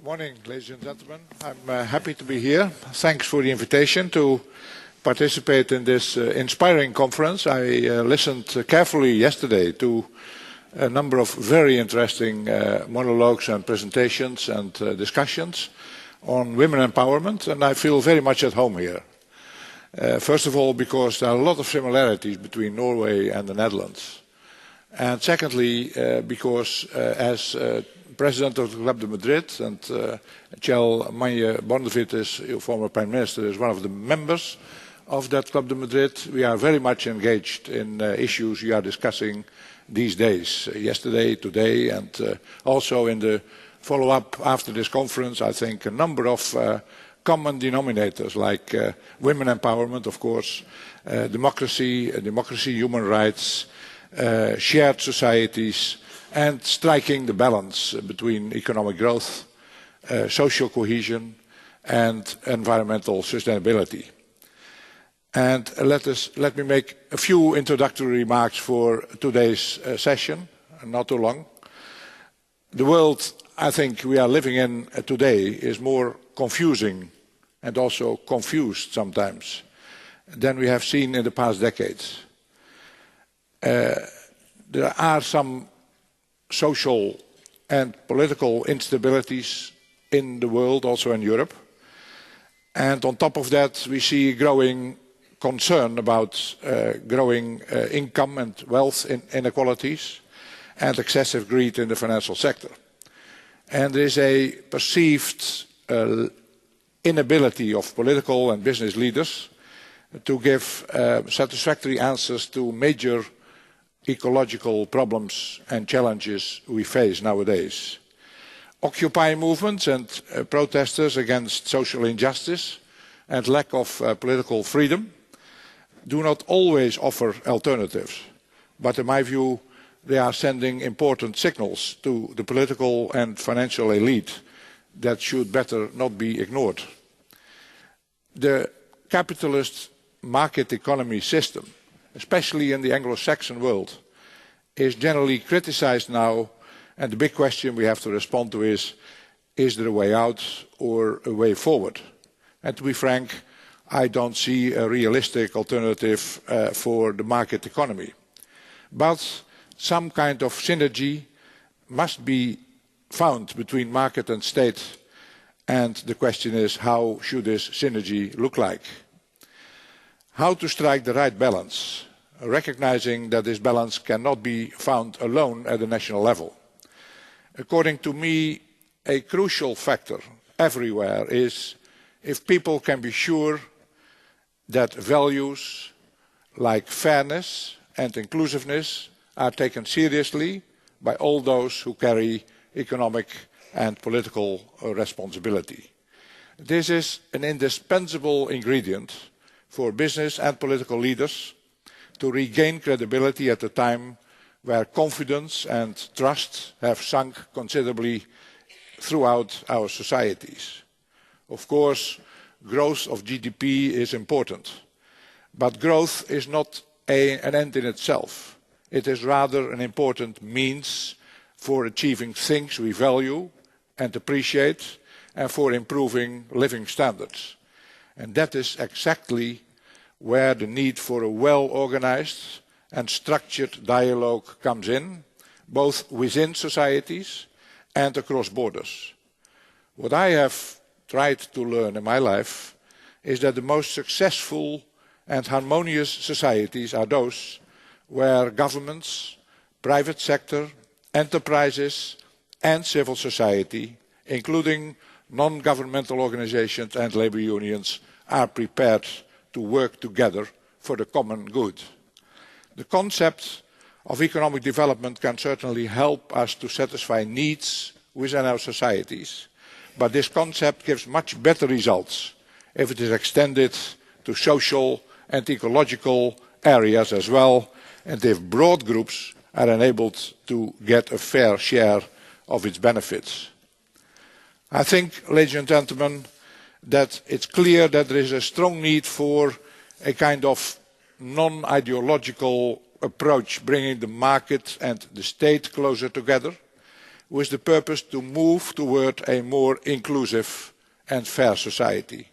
Morning, ladies and gentlemen. I'm happy to be here. Thanks for the invitation to participate in this inspiring conference. I listened carefully yesterday to a number of very interesting monologues and presentations and discussions on women empowerment, and I feel very much at home here. First of all, because there are a lot of similarities between Norway and the Netherlands. And secondly, because as President of the Club de Madrid and Kjell Manje Bondevit, is your former Prime Minister, is one of the members of that Club de Madrid. We are very much engaged in issues we are discussing these days, yesterday, today, and also in the follow-up after this conference. I think a number of common denominators like women empowerment, of course, democracy, human rights, shared societies, and striking the balance between economic growth, social cohesion, and environmental sustainability. And let me make a few introductory remarks for today's session, not too long. The world I think we are living in today is more confusing and also confused sometimes than we have seen in the past decades. There are some social and political instabilities in the world, also in Europe. And on top of that, we see growing concern about growing income and wealth inequalities and excessive greed in the financial sector. And there is a perceived inability of political and business leaders to give satisfactory answers to major ecological problems and challenges we face nowadays. Occupy movements and protesters against social injustice and lack of political freedom do not always offer alternatives, but in my view they are sending important signals to the political and financial elite that should better not be ignored. The capitalist market economy system, especially in the Anglo-Saxon world, is generally criticized now, and the big question we have to respond to is there a way out or a way forward? And to be frank, I don't see a realistic alternative for the market economy. But some kind of synergy must be found between market and state, and the question is, how should this synergy look like? How to strike the right balance, recognizing that this balance cannot be found alone at the national level. According to me, a crucial factor everywhere is if people can be sure that values like fairness and inclusiveness are taken seriously by all those who carry economic and political responsibility. This is an indispensable ingredient for business and political leaders to regain credibility at a time where confidence and trust have sunk considerably throughout our societies. Of course, growth of GDP is important, but growth is not an end in itself. It is rather an important means for achieving things we value and appreciate and for improving living standards. And that is exactly where the need for a well-organized and structured dialogue comes in, both within societies and across borders. What I have tried to learn in my life is that the most successful and harmonious societies are those where governments, private sector, enterprises and civil society, including non-governmental organizations and labor unions, are prepared to work together for the common good. The concept of economic development can certainly help us to satisfy needs within our societies, but this concept gives much better results if it is extended to social and ecological areas as well, and if broad groups are enabled to get a fair share of its benefits. I think, ladies and gentlemen, that it's clear that there is a strong need for a kind of non-ideological approach, bringing the market and the state closer together, with the purpose to move toward a more inclusive and fair society,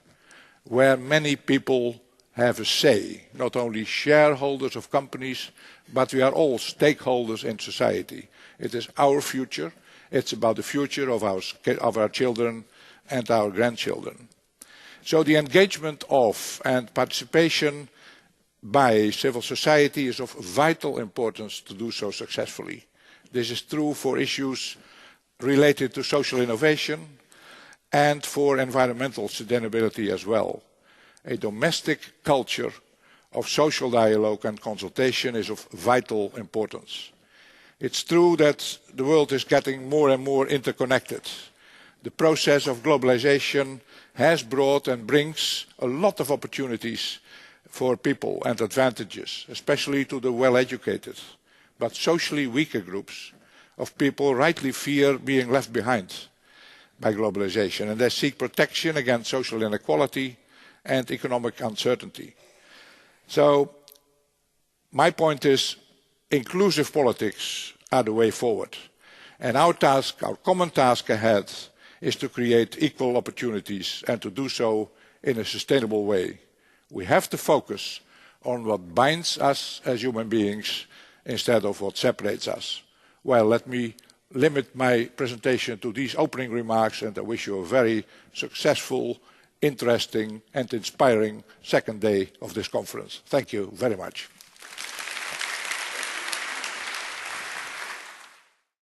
where many people have a say, not only shareholders of companies, but we are all stakeholders in society. It is our future. It's about the future of our children and our grandchildren. So the engagement of and participation by civil society is of vital importance to do so successfully. This is true for issues related to social innovation and for environmental sustainability as well. A domestic culture of social dialogue and consultation is of vital importance. It's true that the world is getting more and more interconnected. The process of globalization has brought and brings a lot of opportunities for people and advantages, especially to the well-educated. But socially weaker groups of people rightly fear being left behind by globalization, and they seek protection against social inequality and economic uncertainty. So my point is, inclusive politics are the way forward. And our task, our common task ahead, is to create equal opportunities and to do so in a sustainable way. We have to focus on what binds us as human beings instead of what separates us. Well, let me limit my presentation to these opening remarks, and I wish you a very successful, interesting and inspiring second day of this conference. Thank you very much.